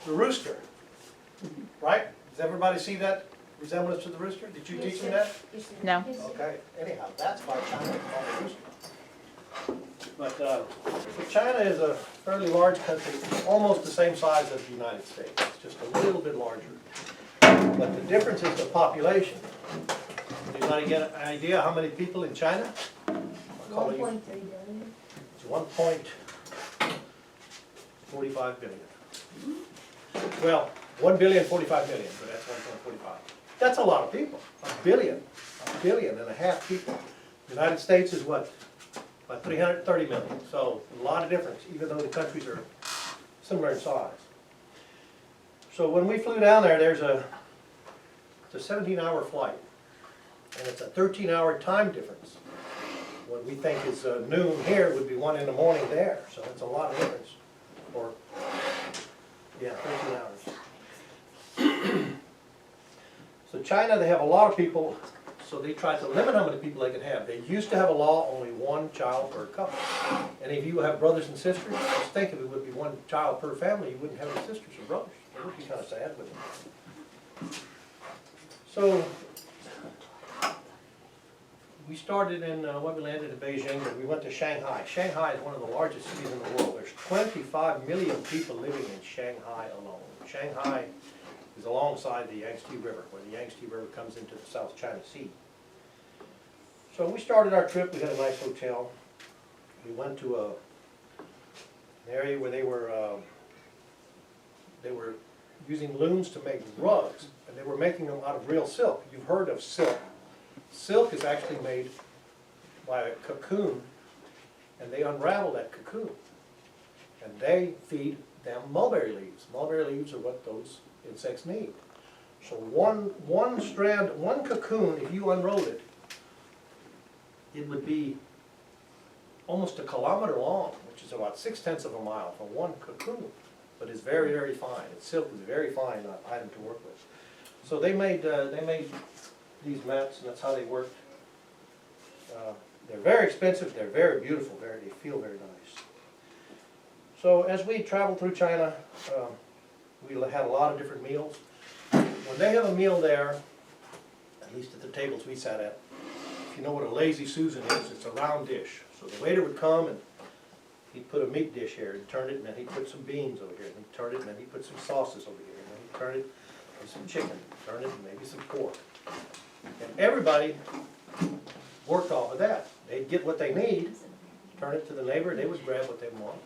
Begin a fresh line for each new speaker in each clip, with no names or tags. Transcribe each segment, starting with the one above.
the rooster, right? Does everybody see that resemblance to the rooster? Did you teach them that?
No.
Okay, anyhow, that's why China is called the rooster. But China is a fairly large country, almost the same size as the United States. It's just a little bit larger. But the difference is the population. Does anybody get an idea how many people in China?
1.3 billion.
It's 1.45 billion. Well, 1,045,000,000, but that's 1.45. That's a lot of people. A billion and a half people. The United States is what? About 330 million. So a lot of difference, even though the countries are similar in size. So when we flew down there, it's a 17-hour flight, and it's a 13-hour time difference. What we think is noon here would be 1 in the morning there, so it's a lot of difference. Or, yeah, 13 hours. So China, they have a lot of people, so they try to limit how many people they can have. They used to have a law, only 1 child per couple. And if you have brothers and sisters, just think if it would be 1 child per family, you wouldn't have any sisters or brothers. It would be kind of sad, wouldn't it? So, we started in, when we landed in Beijing, and we went to Shanghai. Shanghai is one of the largest cities in the world. There's 25 million people living in Shanghai alone. Shanghai is alongside the Yangtze River, where the Yangtze River comes into the South China Sea. So we started our trip, we had a nice hotel. We went to an area where they were using looms to make rugs, and they were making them out of real silk. You've heard of silk. Silk is actually made by a cocoon, and they unravel that cocoon, and they feed them mulberry leaves. Mulberry leaves are what those insects need. So one strand, one cocoon, if you unrolled it, it would be almost 1 kilometer long, which is about 6/10 of a mile for one cocoon, but it's very, very fine. Its silk is a very fine item to work with. So they made these mats, and that's how they worked. They're very expensive, they're very beautiful, they feel very nice. So as we traveled through China, we had a lot of different meals. When they have a meal there, at least at the tables we sat at, if you know what a lazy Susan is, it's a round dish. So the waiter would come and he'd put a meat dish here, he'd turn it, and then he'd put some beans over here, and he'd turn it, and then he'd put some sauces over here, and then he'd turn it with some chicken, turn it, and maybe some pork. And everybody worked off of that. They'd get what they need, turn it to the neighbor, they would grab what they want.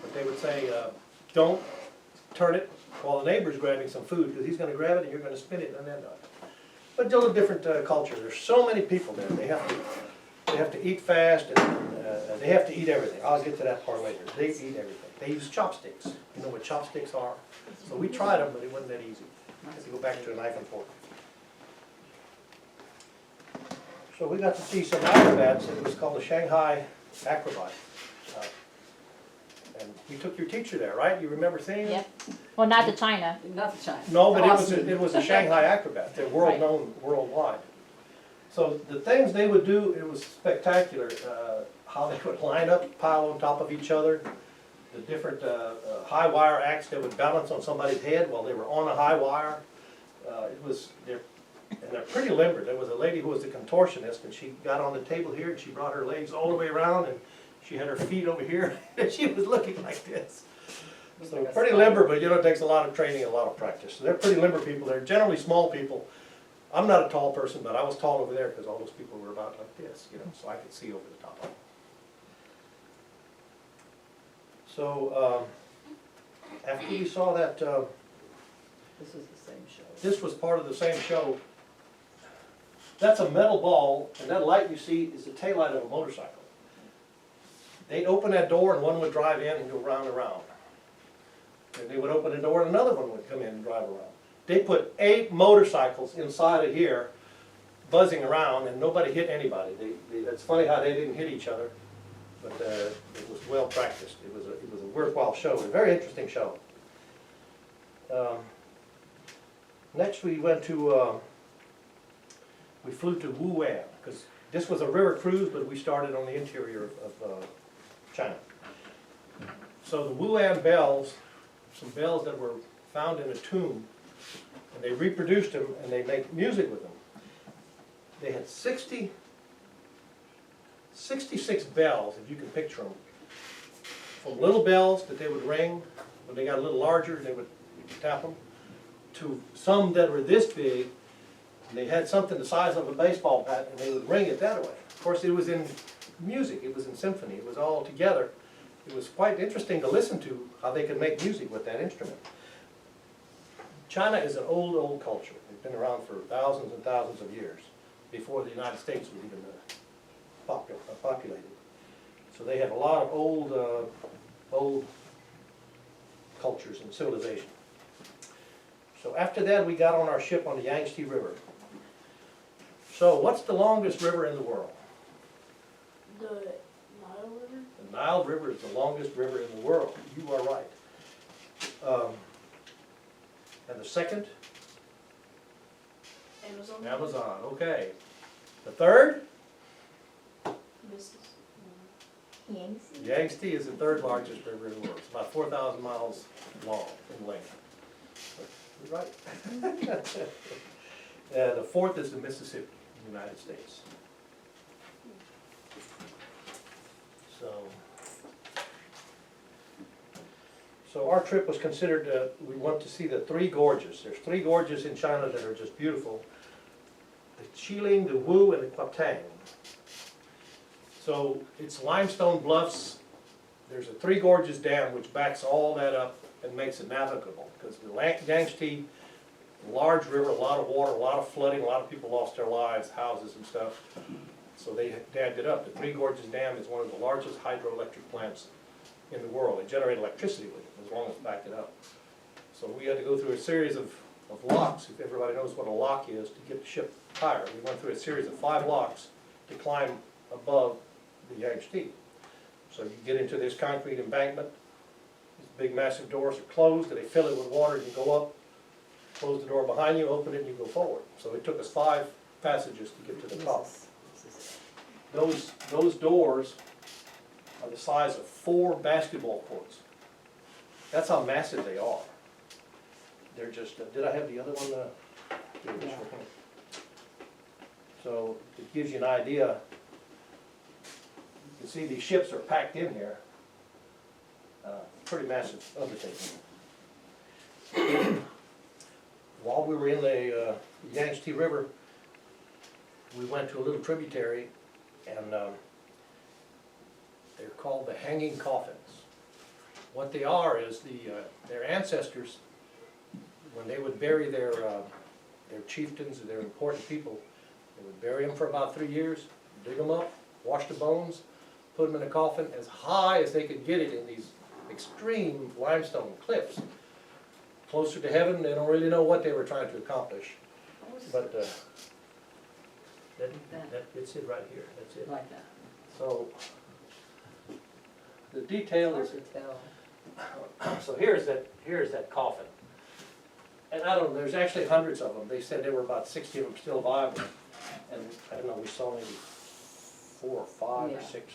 But they would say, don't turn it while the neighbor's grabbing some food, because he's going to grab it and you're going to spin it and then But still a different culture. There's so many people there. They have to eat fast, and they have to eat everything. I'll get to that part later. They eat everything. They use chopsticks. You know what chopsticks are? So we tried them, but it wasn't that easy. You have to go back to a knife and fork. So we got to see some acrobats. It was called the Shanghai Acrobat. And we took your teacher there, right? You remember seeing it?
Yep. Well, not to China.
Not the China.
No, but it was a Shanghai Acrobat. They're world known worldwide. So the things they would do, it was spectacular. How they would line up, pile on top of each other. The different high wire acts that would balance on somebody's head while they were on a high wire. They're pretty limber. There was a lady who was a contortionist, and she got on the table here, and she brought her legs all the way around, and she had her feet over here, and she was looking like this. So pretty limber, but you know, it takes a lot of training and a lot of practice. So they're pretty limber people. They're generally small people. I'm not a tall person, but I was tall over there because all those people were about like this, you know, so I could see over the top of them. So after we saw that,
This is the same show.
this was part of the same show. That's a metal ball, and that light you see is the taillight of a motorcycle. They'd open that door, and one would drive in and go round and round. And they would open the door, and another one would come in and drive around. They put 8 motorcycles inside of here, buzzing around, and nobody hit anybody. It's funny how they didn't hit each other, but it was well practiced. It was a worthwhile show, a very interesting show. Next, we went to. We flew to Wuhan, because this was a river cruise, but we started on the interior of China. So the Wuhan bells some bells that were found in a tomb, and they reproduced them, and they make music with them. They had 66 bells, if you can picture them, from little bells that they would ring. When they got a little larger, they would tap them, to some that were this big, and they had something the size of a baseball bat, and they would ring it that way. Of course, it was in music, it was in symphony, it was all together. It was quite interesting to listen to how they could make music with that instrument. China is an old, old culture. It's been around for thousands and thousands of years, before the United States was even populated. So they have a lot of old cultures and civilization. So after that, we got on our ship on the Yangtze River. So what's the longest river in the world?
The Nile River?
The Nile River is the longest river in the world. You are right. And the second?
Amazon?
Amazon, okay. The third?
Yangtze?
Yangtze is the third largest river in the world. It's about 4,000 miles long in length. You're right. The fourth is the Mississippi in the United States. So our trip was considered, we went to see the three gorges. There's three gorges in China that are just beautiful. The Qiling, the Wu, and the Kwaptang. So it's limestone bluffs. There's a Three Gorges Dam which backs all that up and makes it navigable. Because the Yangtze, large river, a lot of water, a lot of flooding, a lot of people lost their lives, houses and stuff. So they dammed it up. The Three Gorges Dam is one of the largest hydroelectric plants in the world. They generate electricity with it as long as it backed it up. So we had to go through a series of locks, if everybody knows what a lock is, to get the ship higher. We went through a series of 5 locks to climb above the Yangtze. So you get into this concrete embankment. These big massive doors are closed, and they fill it with water, and you go up, close the door behind you, open it, and you go forward. So it took us 5 passages to get to the top. Those doors are the size of 4 basketball courts. That's how massive they are. They're just, did I have the other one? Here, this one here. So it gives you an idea. You can see these ships are packed in here. Pretty massive undertaking. While we were in the Yangtze River, we went to a little tributary, and they're called the hanging coffins. What they are is their ancestors, when they would bury their chieftains or their important people, they would bury them for about 3 years, dig them up, wash the bones, put them in a coffin as high as they could get it in these extreme limestone cliffs. Closer to heaven, they don't really know what they were trying to accomplish. But it's it right here, that's it.
Like that.
So the detail is,
Hard to tell.
so here's that coffin. And I don't know, there's actually hundreds of them. They said there were about 60 of them still alive. And I don't know, we saw maybe 4 or 5 or
Yeah.
6.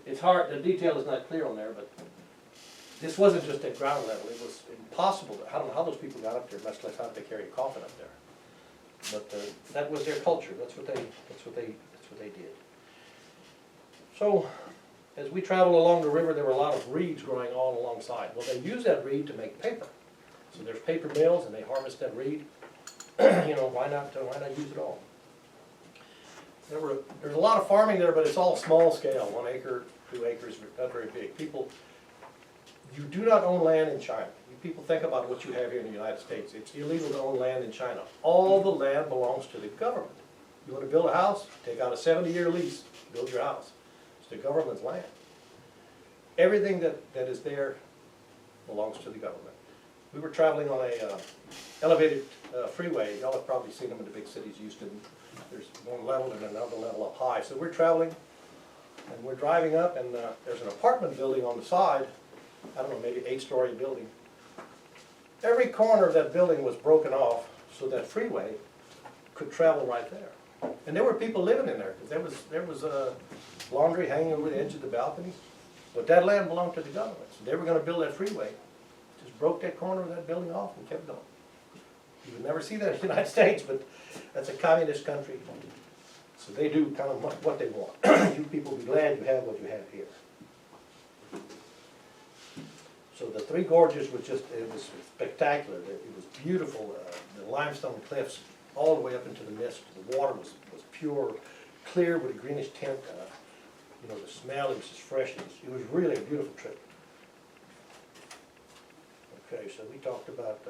It's hard, the detail is not clear on there, but this wasn't just at ground level. It was impossible. I don't know how those people got up there, much less how they carry a coffin up there. But that was their culture. That's what they did. So as we traveled along the river, there were a lot of reeds growing all alongside. Well, they use that reed to make paper. So there's paper mills, and they harvest that reed. You know, why not use it all? There's a lot of farming there, but it's all small scale, 1 acre, 2 acres, not very big. People, you do not own land in China. You people think about what you have here in the United States. It's illegal to own land in China. All the land belongs to the government. You want to build a house, take out a 70-year lease, build your house. It's the government's land. Everything that is there belongs to the government. We were traveling on a elevated freeway. Y'all have probably seen them in the big cities, Houston. There's one level and another level up high. So we're traveling, and we're driving up, and there's an apartment building on the side. I don't know, maybe 8-story building. Every corner of that building was broken off so that freeway could travel right there. And there were people living in there, because there was laundry hanging over the edge of the balcony. But that land belonged to the government, so they were gonna build that freeway. Just broke that corner of that building off and kept going. You would never see that in the United States, but that's a communist country. So they do kind of what they want. You people be glad you have what you have here. So the Three Gorges was just, it was spectacular. It was beautiful. The limestone cliffs all the way up into the mist. The water was pure, clear with a greenish tint. You know, the smell, it was just fresh. It was really a beautiful trip. Okay, so we talked about,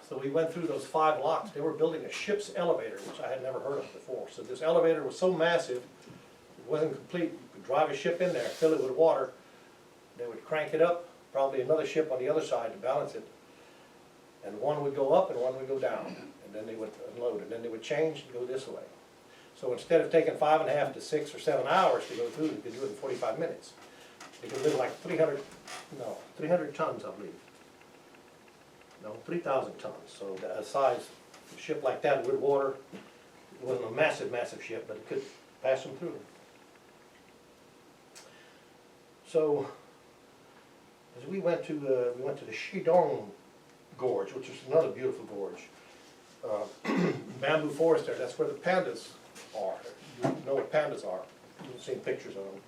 so we went through those 5 locks. They were building a ship's elevator, which I had never heard of before. So this elevator was so massive, it wasn't complete. You could drive a ship in there, fill it with water. They would crank it up, probably another ship on the other side to balance it. And one would go up and one would go down. And then they would unload, and then they would change and go this way. So instead of taking 5.5 to 6 or 7 hours to go through, you could do it in 45 minutes. They could live like 300 tons, I believe. No, 3,000 tons. So a size ship like that with water, it wasn't a massive, massive ship, but it could pass them through. So as we went to the Shidong Gorge, which is another beautiful gorge. Bamboo forest there. That's where the pandas are. You know what pandas are. You've seen pictures of them.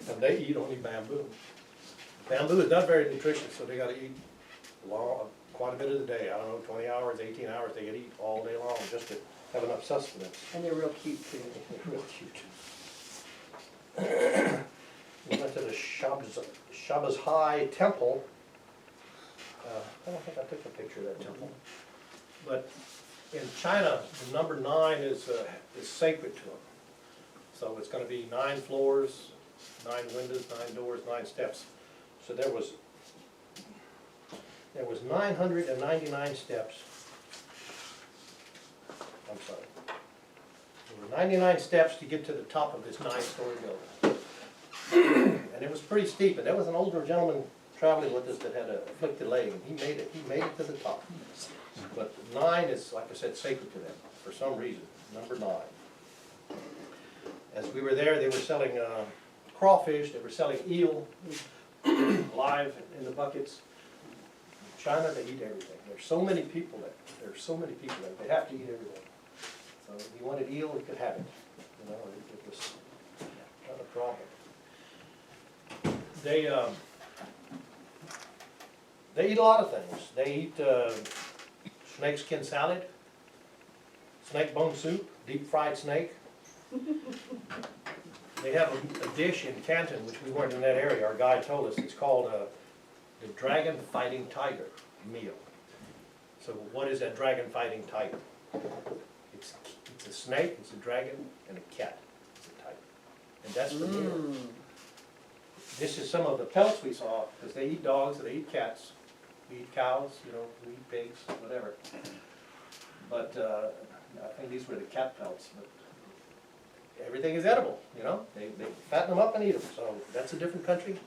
And they eat only bamboo. Bamboo is not very nutritious, so they got to eat quite a bit of the day. I don't know, 20 hours, 18 hours. They could eat all day long just to have enough sustenance.
And they're real cute too.
They're real cute. We went to the Shabbos High Temple. I don't think I took a picture of that temple. But in China, the number 9 is sacred to them. So it's going to be 9 floors, 9 windows, 9 doors, 9 steps. So there was 999 steps. I'm sorry. There were 99 steps to get to the top of this 9-story building. And it was pretty steep, and there was an older gentleman traveling with us that had an afflicted leg, and he made it to the top. But 9 is, like I said, sacred to them, for some reason, number 9. As we were there, they were selling crawfish, they were selling eel, live in the buckets. In China, they eat everything. There's so many people there. They have to eat everything. So if you wanted eel, you could have it. You know, it was not a problem. They eat a lot of things. They eat snakeskin salad, snake bone soup, deep fried snake. They have a dish in Canton, which we weren't in that area. Our guide told us it's called the dragon fighting tiger meal. So what is that dragon fighting tiger? It's a snake, it's a dragon, and a cat. It's a tiger. And that's the meal. This is some of the pelts we saw, because they eat dogs, they eat cats, we eat cows, you know, we eat pigs, whatever. But I think these were the cat pelts. But everything is edible, you know. They fatten them up and eat them. So that's a different country.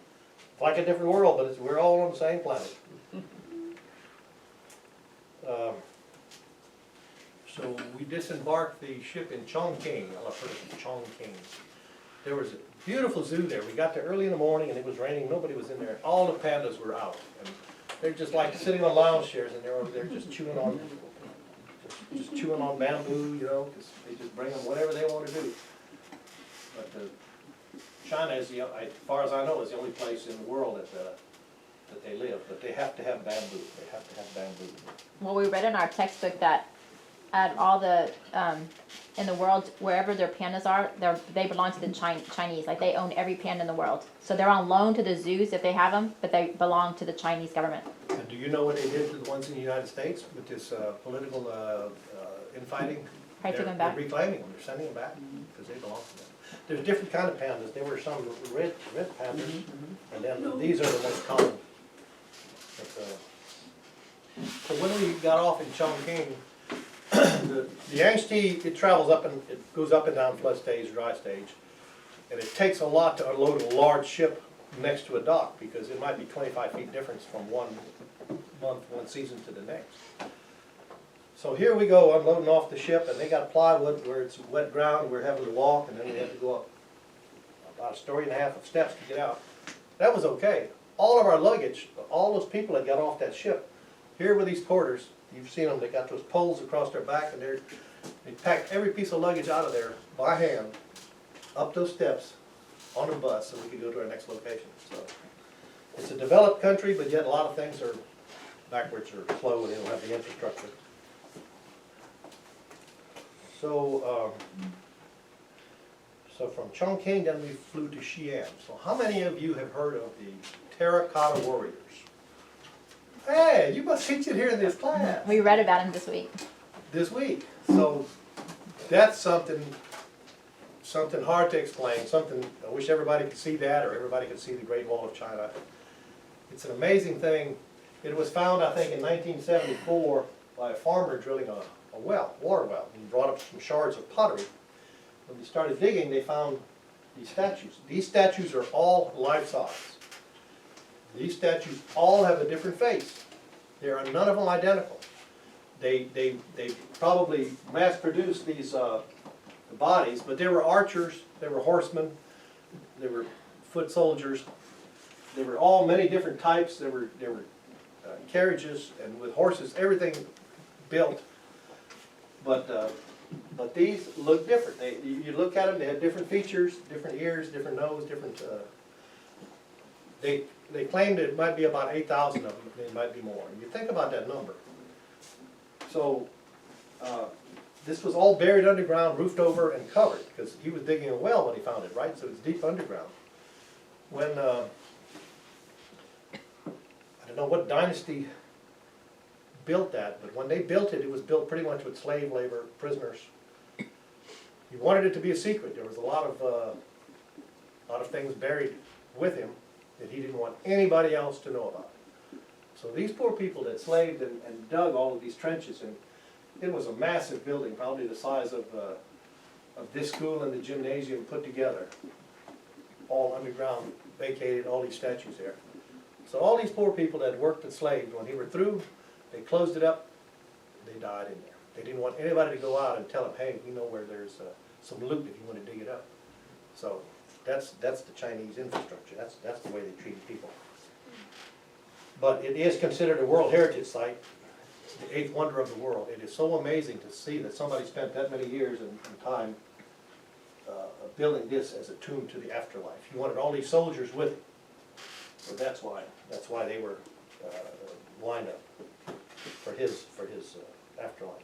It's like a different world, but we're all on the same planet. So we disembarked the ship in Chongqing. I'll have heard of Chongqing. There was a beautiful zoo there. We got there early in the morning and it was raining. Nobody was in there. All the pandas were out. And they're just like sitting on lounge chairs and they're over there just chewing on bamboo, you know, because they just bring them whatever they want to do. But China is, as far as I know, is the only place in the world that they live. But they have to have bamboo. They have to have bamboo.
Well, we read in our textbook that at all the in the world, wherever their pandas are, they belong to the Chinese. Like they own every panda in the world. So they're on loan to the zoos if they have them, but they belong to the Chinese government.
And do you know what they did to the ones in the United States with this political infighting?
Right, took them back?
They're reclaiming them. They're sending them back because they belong to them. There's different kind of pandas. There were some red pandas, and then these are the most common. But, so when we got off in Chongqing, the Yangtze, it travels up and it goes up and down flood stage, dry stage, and it takes a lot to unload a large ship next to a dock because it might be 25 feet difference from one month, one season to the next. So here we go unloading off the ship, and they got plywood where it's wet ground. We're having to walk, and then we have to go up about a story and a half of steps to get out. That was okay. All of our luggage, all those people that got off that ship, here were these porters, you've seen them, they got those poles across their back, and they packed every piece of luggage out of there by hand, up those steps, on the bus, so we could go to our next location. So it's a developed country, but yet a lot of things are backwards or slow, and they don't have the infrastructure. So, so from Chongqing, then we flew to Xi'an. So how many of you have heard of the Terracotta Warriors? Hey, you must teach it here in this class.
We read about him this week.
This week. So that's something hard to explain, something, I wish everybody could see that, or everybody could see the Great Wall of China. It's an amazing thing. It was found, I think, in 1974 by a farmer drilling a well, water well. He brought up some shards of pottery. When they started digging, they found these statues. These statues are all life-size. These statues all have a different face. There are none of them identical. They probably mass-produced these bodies, but there were archers, there were horsemen, there were foot soldiers. There were all many different types. There were carriages and with horses, everything built. But these look different. You look at them, they have different features, different ears, different nose, different. They claimed it might be about 8,000 of them. It might be more. You think about that number. So this was all buried underground, roofed over, and covered, because he was digging a well when he found it, right? So it's deep underground. When I don't know what dynasty built that, but when they built it, it was built pretty much with slave labor, prisoners. He wanted it to be a secret. There was a lot of things buried with him that he didn't want anybody else to know about. So these poor people that slaved and dug all of these trenches, and it was a massive building, probably the size of this school and the gymnasium put together, all underground, vacated, all these statues there. So all these poor people that worked and slaved, when they were through, they closed it up, they died in there. They didn't want anybody to go out and tell them, hey, we know where there's some loot if you want to dig it up. So that's the Chinese infrastructure. That's the way they treated people. But it is considered a World Heritage Site, the 8th wonder of the world. It is so amazing to see that somebody spent that many years and time building this as a tomb to the afterlife. He wanted all these soldiers with him. So that's why they were lined up for his afterlife.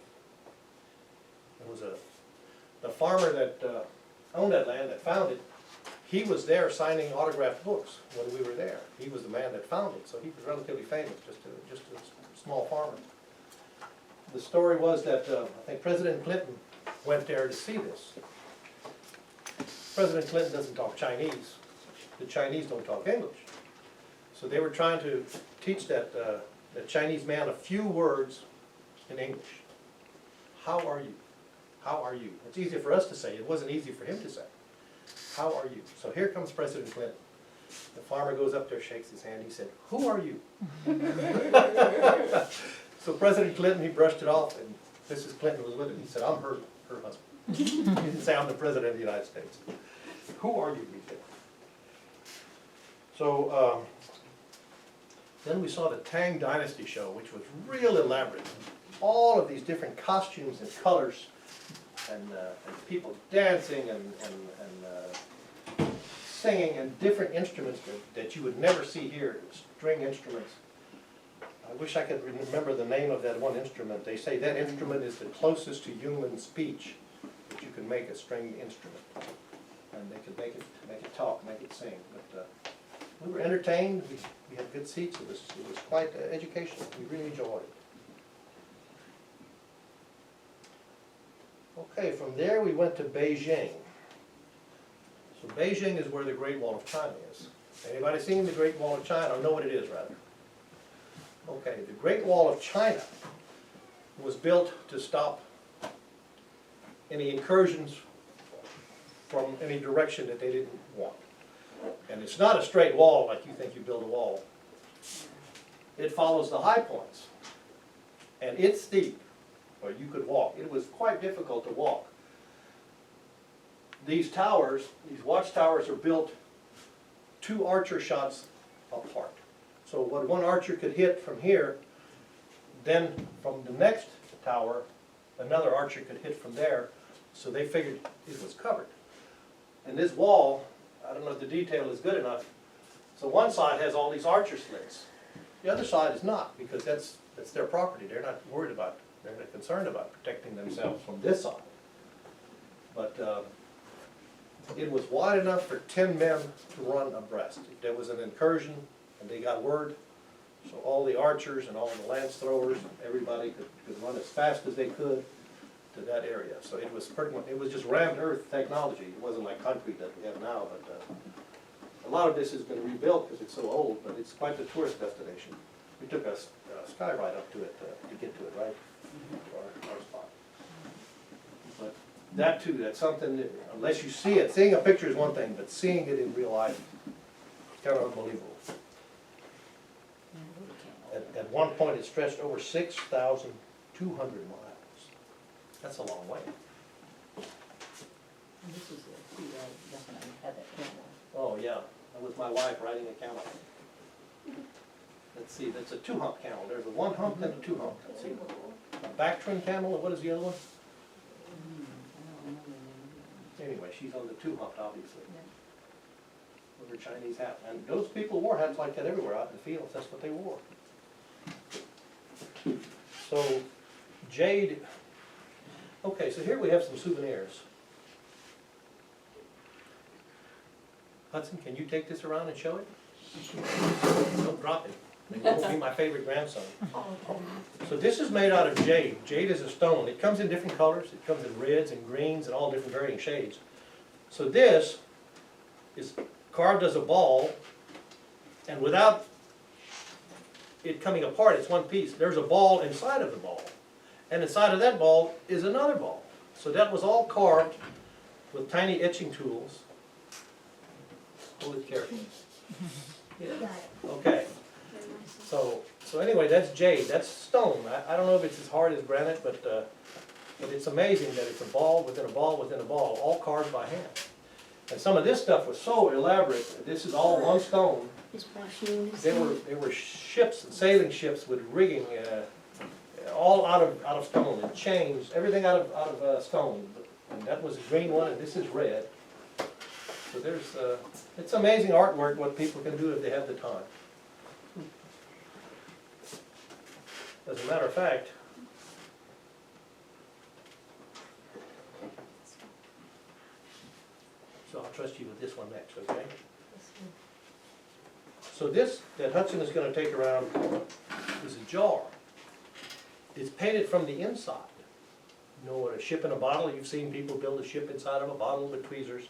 It was the farmer that owned that land, that found it. He was there signing autographed books when we were there. He was the man that found it, so he was relatively famous, just a small farmer. The story was that I think President Clinton went there to see this. President Clinton doesn't talk Chinese. The Chinese don't talk English. So they were trying to teach that Chinese man a few words in English. How are you? How are you? It's easy for us to say. It wasn't easy for him to say. How are you? So here comes President Clinton. The farmer goes up there, shakes his hand. He said, who are you? So President Clinton, he brushed it off, and Mrs. Clinton was with him. He said, I'm her husband. He didn't say, I'm the President of the United States. Who are you? He said. So then we saw the Tang Dynasty show, which was real elaborate. All of these different costumes and colors, and people dancing and singing, and different instruments that you would never see here, string instruments. I wish I could remember the name of that one instrument. They say that instrument is the closest to human speech that you can make a string instrument. And they could make it talk, make it sing. But we were entertained, we had good seats, it was quite educational. We really enjoyed it. Okay, from there we went to Beijing. So Beijing is where the Great Wall of China is. Anybody seen the Great Wall of China, or know what it is, rather? Okay, the Great Wall of China was built to stop any incursions from any direction that they didn't want. And it's not a straight wall like you think you build a wall. It follows the high points. And it's steep, or you could walk. It was quite difficult to walk. these towers, these watchtowers are built 2 archer shots apart. So what one archer could hit from here, then from the next tower, another archer could hit from there, so they figured it was covered. And this wall, I don't know if the detail is good enough, so one side has all these archer slits. The other side is not, because that's their property. They're not worried about, they're not concerned about protecting themselves from this side. But it was wide enough for 10 men to run abreast. If there was an incursion and they got word, so all the archers and all the lance throwers, everybody could run as fast as they could to that area. So it was pretty much, it was just rammed earth technology. It wasn't like concrete that we have now, but a lot of this has been rebuilt because it's so old, but it's quite the tourist destination. We took a sky ride up to it to get to it, right? To our spot. But that too, that's something that, unless you see it, seeing a picture is one thing, but seeing it in real life, is kind of unbelievable. At one point, it stretched over 6,200 miles. That's a long way.
And this is the two that definitely had that camel.
Oh, yeah, that was my wife riding a camel. Let's see, that's a 2-hump camel. There's a 1 hump and a 2 hump. Let's see, a back twin camel, and what is the other one?
I don't remember the name.
Anyway, she's on the 2 hump, obviously. With her Chinese hat. And those people wore hats like that everywhere out in the fields. That's what they wore. So, jade. Okay, so here we have some souvenirs. Hudson, can you take this around and show it? Don't drop it. It won't be my favorite grandson. So this is made out of jade. Jade is a stone. It comes in different colors. It comes in reds and greens and all different varying shades. So this is carved as a ball, and without it coming apart, it's one piece. There's a ball inside of the ball. And inside of that ball is another ball. So that was all carved with tiny etching tools. Hold it carefully. Okay. So anyway, that's jade. That's stone. I don't know if it's as hard as granite, but it's amazing that it's a ball within a ball within a ball, all carved by hand. And some of this stuff was so elaborate. This is all one stone. There were ships, sailing ships with rigging, all out of stone, and chains, everything out of stone. And that was a green one, and this is red. So there's, it's amazing artwork what people can do if they have the time. As a matter of fact, so I'll trust you with this one next, okay? So this that Hudson is going to take around is a jar. It's painted from the inside. You know what, a ship in a bottle, you've seen people build a ship inside of a bottle with tweezers.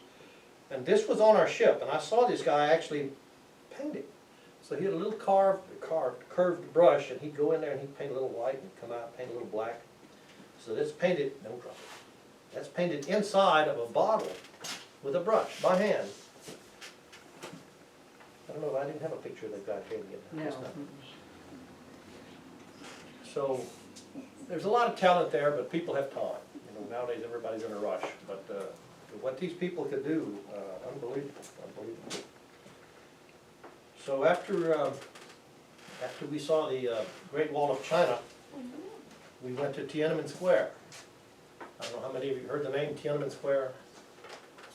And this was on our ship, and I saw this guy actually paint it. So he had a little curved brush, and he'd go in there and he'd paint a little white and come out, paint a little black. So that's painted, don't drop it. That's painted inside of a bottle with a brush, by hand. I don't know, I didn't have a picture of that guy painting it.
No.
So, there's a lot of talent there, but people have time. You know, nowadays everybody's in a rush. But what these people could do, unbelievable, unbelievable. So after we saw the Great Wall of China, we went to Tiananmen Square. I don't know how many of you heard the name Tiananmen Square.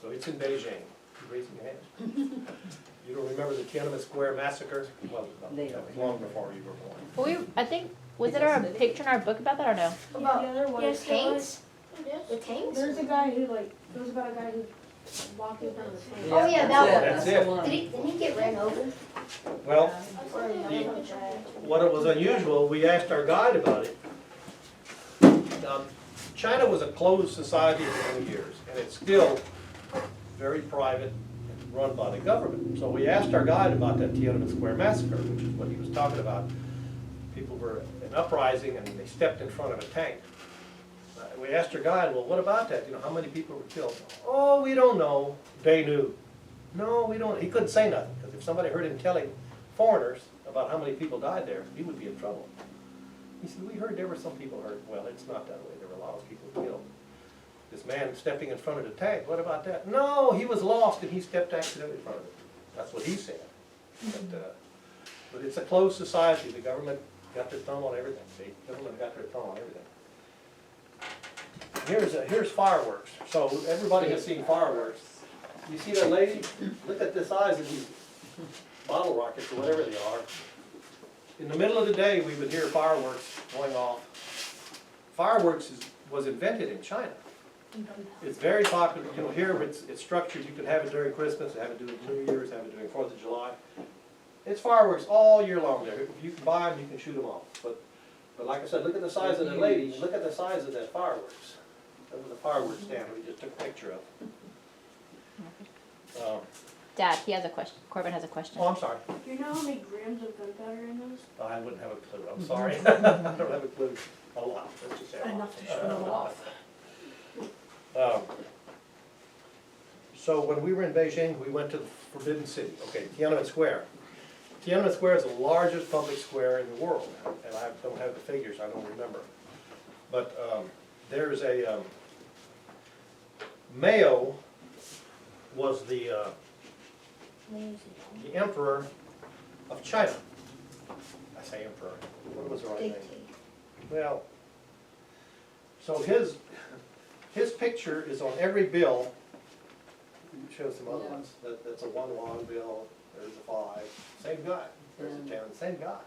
So it's in Beijing. You raising your hand? You don't remember the Tiananmen Square massacre? Well, that was long before you were born.
I think, was it our picture in our book about that or no?
About
there was.
yes, tanks?
Yes.
The tanks?
There's a guy who it was about a guy who walked in front of the tank.
Oh, yeah, that one.
That's
the
it.
one.
Didn't he get ran over?
Well,
Or
The-
no?
what it was unusual, we asked our guide about it. China was a closed society for many years, and it's still very private and run by the government. So we asked our guide about that Tiananmen Square massacre, which is what he was talking about. People were in uprising and they stepped in front of a tank. We asked our guide, well, what about that? You know, how many people were killed? Oh, we don't know. They knew. No, we don't. He couldn't say nothing, because if somebody heard him telling foreigners about how many people died there, he would be in trouble. He said, we heard there were some people hurt. Well, it's not that way. There were a lot of people killed. This man stepping in front of the tank, what about that? No, he was lost and he stepped accidentally in front of it. That's what he said. But it's a closed society, the government got their thumb on everything, the government got their thumb on everything. Here's fireworks, so everybody has seen fireworks. You see that lady? Look at the size of these bottle rockets or whatever they are. In the middle of the day, we would hear fireworks going off. Fireworks was invented in China. It's very popular, you know, here it's structured, you can have it during Christmas, have it during New Year's, have it during 4th of July. It's fireworks all year long there. If you can buy them, you can shoot them off. But like I said, look at the size of the lady, look at the size of that fireworks. That was a fireworks stand we just took a picture of.
Dad, he has a question. Corbin has a question.
Oh, I'm sorry.
Do you know how many grams of gunpowder in those?
I wouldn't have a clue, I'm sorry. I don't have a clue. A lot, let's just say a lot.
Enough to shoot them off.
So when we were in Beijing, we went to the Forbidden City, okay, Tiananmen Square. Tiananmen Square is the largest public square in the world, and I don't have the figures, I don't remember. But there's a, Mao was the emperor of China. I say emperor, what was the right name? Well, so his picture is on every bill. You show some other ones. That's a 1 yuan bill, there's a 5. Same guy. There's a 10, same guy.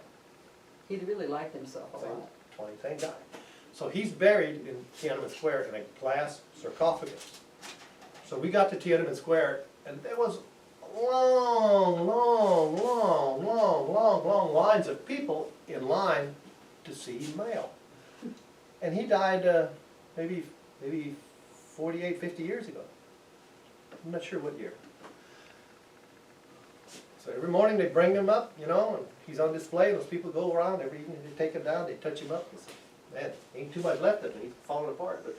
He really liked himself a
Same
lot.
20, same guy. So he's buried in Tiananmen Square in a glass sarcophagus. So we got to Tiananmen Square, and there was long lines of people in line to see Mao. And he died maybe 48, 50 years ago. I'm not sure what year. So every morning they bring him up, you know, and he's on display, and those people go around every evening, they take him down, they touch him up, and say, man, ain't too much left of him, he's falling apart. But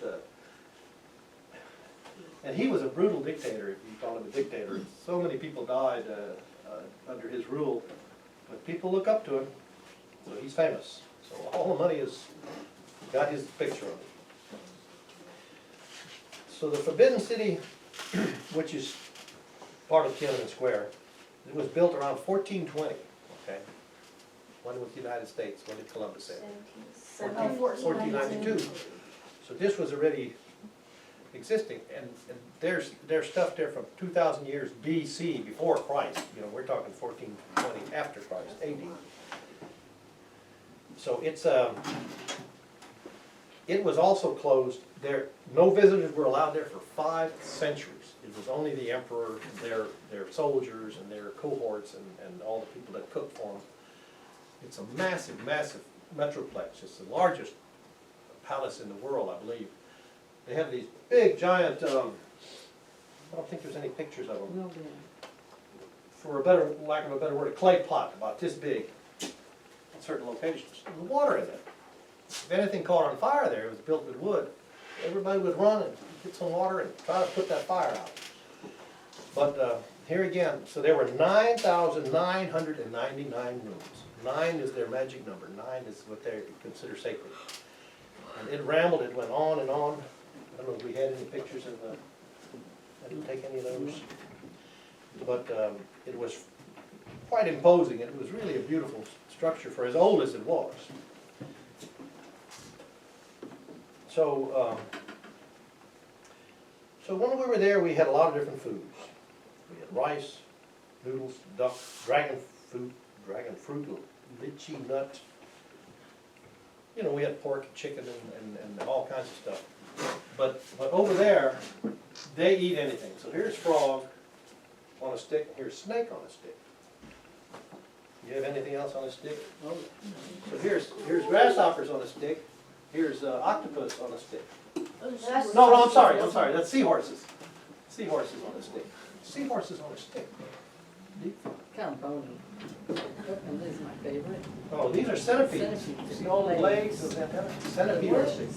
and he was a brutal dictator, if you call him a dictator. So many people died under his rule, but people look up to him, so he's famous. So all the money is, got his picture on it. So the Forbidden City, which is part of Tiananmen Square, it was built around 1420, okay? When was the United States? When did Columbus sail? 1492. So this was already existing, and there's stuff there from 2,000 years BC, before Christ. You know, we're talking 1420 after Christ, AD. So it was also closed. There, no visitors were allowed there for 5 centuries. It was only the emperor, their soldiers, and their cohorts, and all the people that cooked for them. It's a massive, massive metroplex. It's the largest palace in the world, I believe. They have these big, giant, I don't think there's any pictures of them.
Will do.
For a better, lack of a better word, a clay pot about this big at certain locations. There's water in it. If anything caught on fire there, it was built with wood, everybody would run and get some water and try to put that fire out. But here again, so there were 9,999 rooms. 9 is their magic number. 9 is what they consider sacred. And it rambled, it went on and on. I don't know if we had any pictures of the, I didn't take any of those. But it was quite imposing. It was really a beautiful structure for as old as it was. So, so when we were there, we had a lot of different foods. We had rice, noodles, duck, dragon fruit, lychee nut. You know, we had pork, and chicken, and all kinds of stuff. But over there, they eat anything. So here's frog on a stick, and here's snake on a stick. You have anything else on a stick?
Oh,
So here's grasshoppers on a stick. Here's octopus on a stick. No, I'm sorry, that's seahorses. Seahorses on a stick. Seahorses on a stick.
kind of bony. And this is my favorite.
Oh, these are centipedes.
Centipedes.
See all the legs of that centipede on a stick.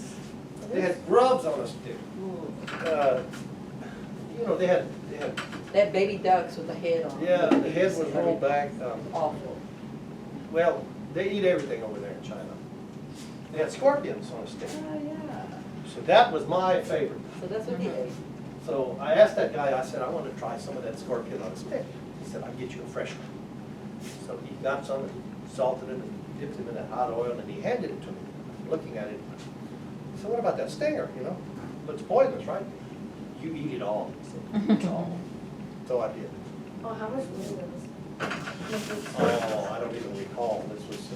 They had grubs on a stick. You know, they had.
They had baby ducks with a head on.
Yeah, the head was rolled back.
Awful.
Well, they eat everything over there in China. They had scorpions on a stick.
Oh, yeah.
So that was my favorite.
So that's what he ate.
So I asked that guy, I said, I want to try some of that scorpion on a stick. He said, I'll get you a fresh one. So he got some, and salted it, and dipped it in that hot oil, and he handed it to me. I'm looking at it. He said, what about that stinger, you know? But it's poisonous, right? You eat it all, he said. Eat it all. So I did.
Oh, how much was it?
Oh, I don't even recall. This was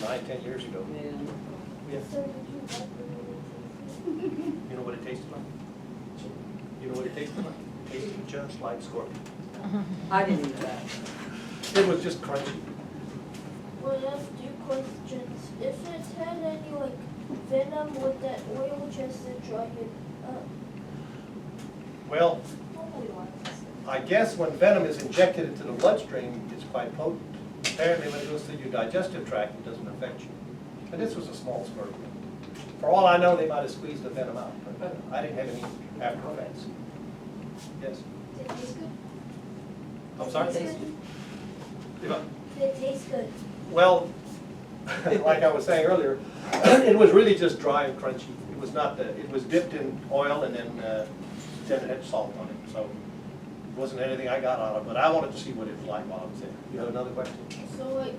9, 10 years ago.
Yeah.
Yeah.
So did you like the
You know what it tasted like? You know what it tasted like? It tasted just like scorpion.
I didn't eat that.
It was just crunchy.
Well, I have two questions. If it had any like venom with that oil just to dry it up?
Well,
Hopefully one.
I guess when venom is injected into the bloodstream, it's quite potent. Apparently when it goes through your digestive tract, it doesn't affect you. But this was a small scorpion. For all I know, they might have squeezed the venom out, but I didn't have any after effects. Yes?
Did it taste good?
I'm sorry?
Did it taste
If I-
good? Did it taste good?
Well, like I was saying earlier, it was really just dry and crunchy. It was not it was dipped in oil and then it had salt on it. So it wasn't anything I got out of it, but I wanted to see what it was like while I was there. You have another question?
So like,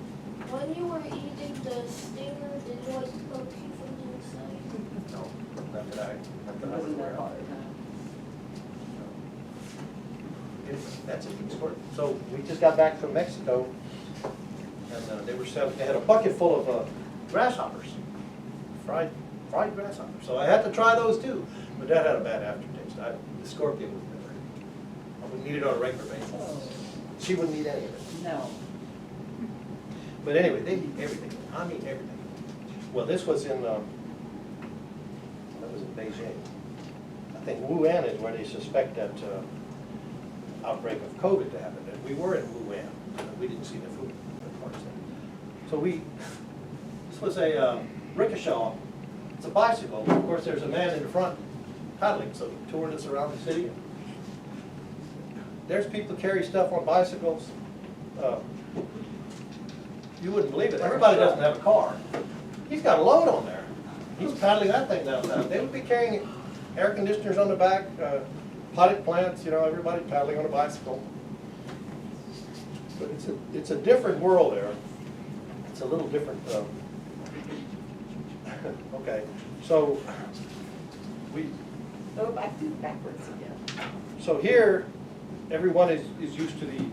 when you were eating the stinger, did it like poke you from the inside?
No, not that
It
I was
wasn't
aware
that
of.
hard, huh?
That's a good story. So we just got back from Mexico, and they had a bucket full of grasshoppers, fried grasshoppers. So I had to try those too, but that had a bad aftertaste. The scorpion was never. I wouldn't eat it on a regular basis.
Oh,
She wouldn't eat any of it.
no.
But anyway, they eat everything. I mean everything. Well, this was in Beijing. I think Wuhan is where they suspect that outbreak of COVID to happen. And we were in Wuhan. We didn't see the food, of course. So this was a rickshaw. It's a bicycle. Of course, there's a man in the front paddling, so he toured us around the city. There's people carry stuff on bicycles. You wouldn't believe it. Everybody doesn't have a car. He's got a load on there. He's paddling that thing downtown. They would be carrying air conditioners on the back, potted plants, you know, everybody paddling on a bicycle. But it's a different world there. It's a little different. Okay, so
Go backwards again.
So here, everyone is used to the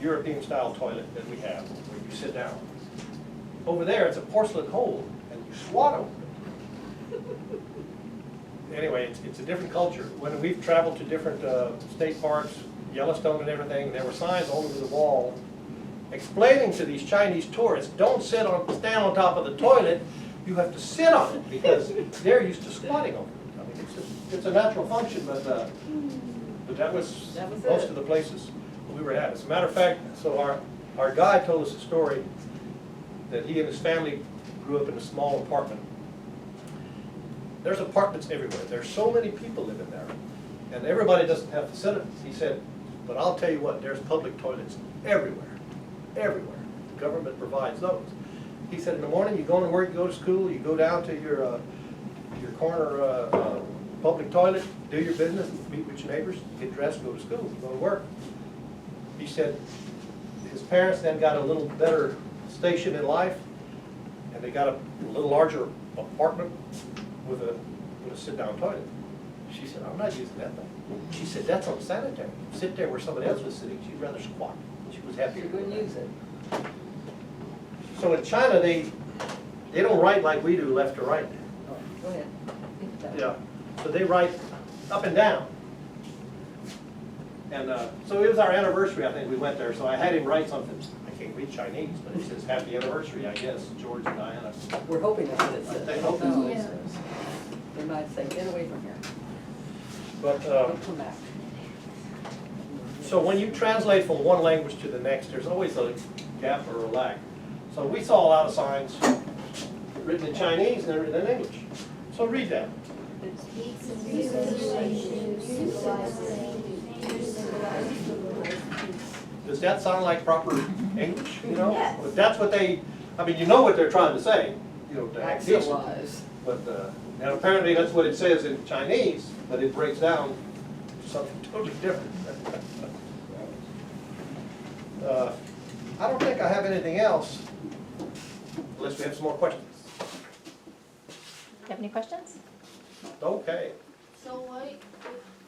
European style toilet that we have, where you sit down. Over there, it's a porcelain hole, and you swat over it. Anyway, it's a different culture. When we've traveled to different state parks, Yellowstone and everything, there were signs all over the wall explaining to these Chinese tourists, don't stand on top of the toilet, you have to sit on it, because they're used to squatting over it. I mean, it's a natural function, but that was most of the places we were at. As a matter of fact, so our guide told us a story that he and his family grew up in a small apartment. There's apartments everywhere. There's so many people living there, and everybody doesn't have facilities. He said, but I'll tell you what, there's public toilets everywhere, everywhere. The government provides those. He said, in the morning, you go to work, you go to school, you go down to your corner public toilet, do your business, meet with your neighbors, get dressed, go to school, go to work. He said his parents then got a little better station in life, and they got a little larger apartment with a sit-down toilet. She said, I'm not using that thing. She said, that's unsanitary. Sit there where somebody else was sitting. She'd rather squat. She was happy.
You couldn't use it.
So in China, they don't write like we do, left to right.
Oh, go ahead.
Yeah. So they write up and down. And so it was our anniversary, I think we went there. So I had him write something. I can't read Chinese, but it says happy anniversary, I guess, George and Diana.
We're hoping that's what it says.
They hope that's what it
No.
says.
They might say, get away from here.
But
Don't come back.
so when you translate from one language to the next, there's always a gap or a lag. So we saw a lot of signs written in Chinese and they're written in English. So read that. Does that sound like proper English, you know?
Yes.
But that's what I mean, you know what they're trying to say. you know, to act decent.
Axle-wise.
But, and apparently that's what it says in Chinese, but it breaks down to something totally different. I don't think I have anything else, unless we have some more questions.
You have any questions?
Okay.
So like, if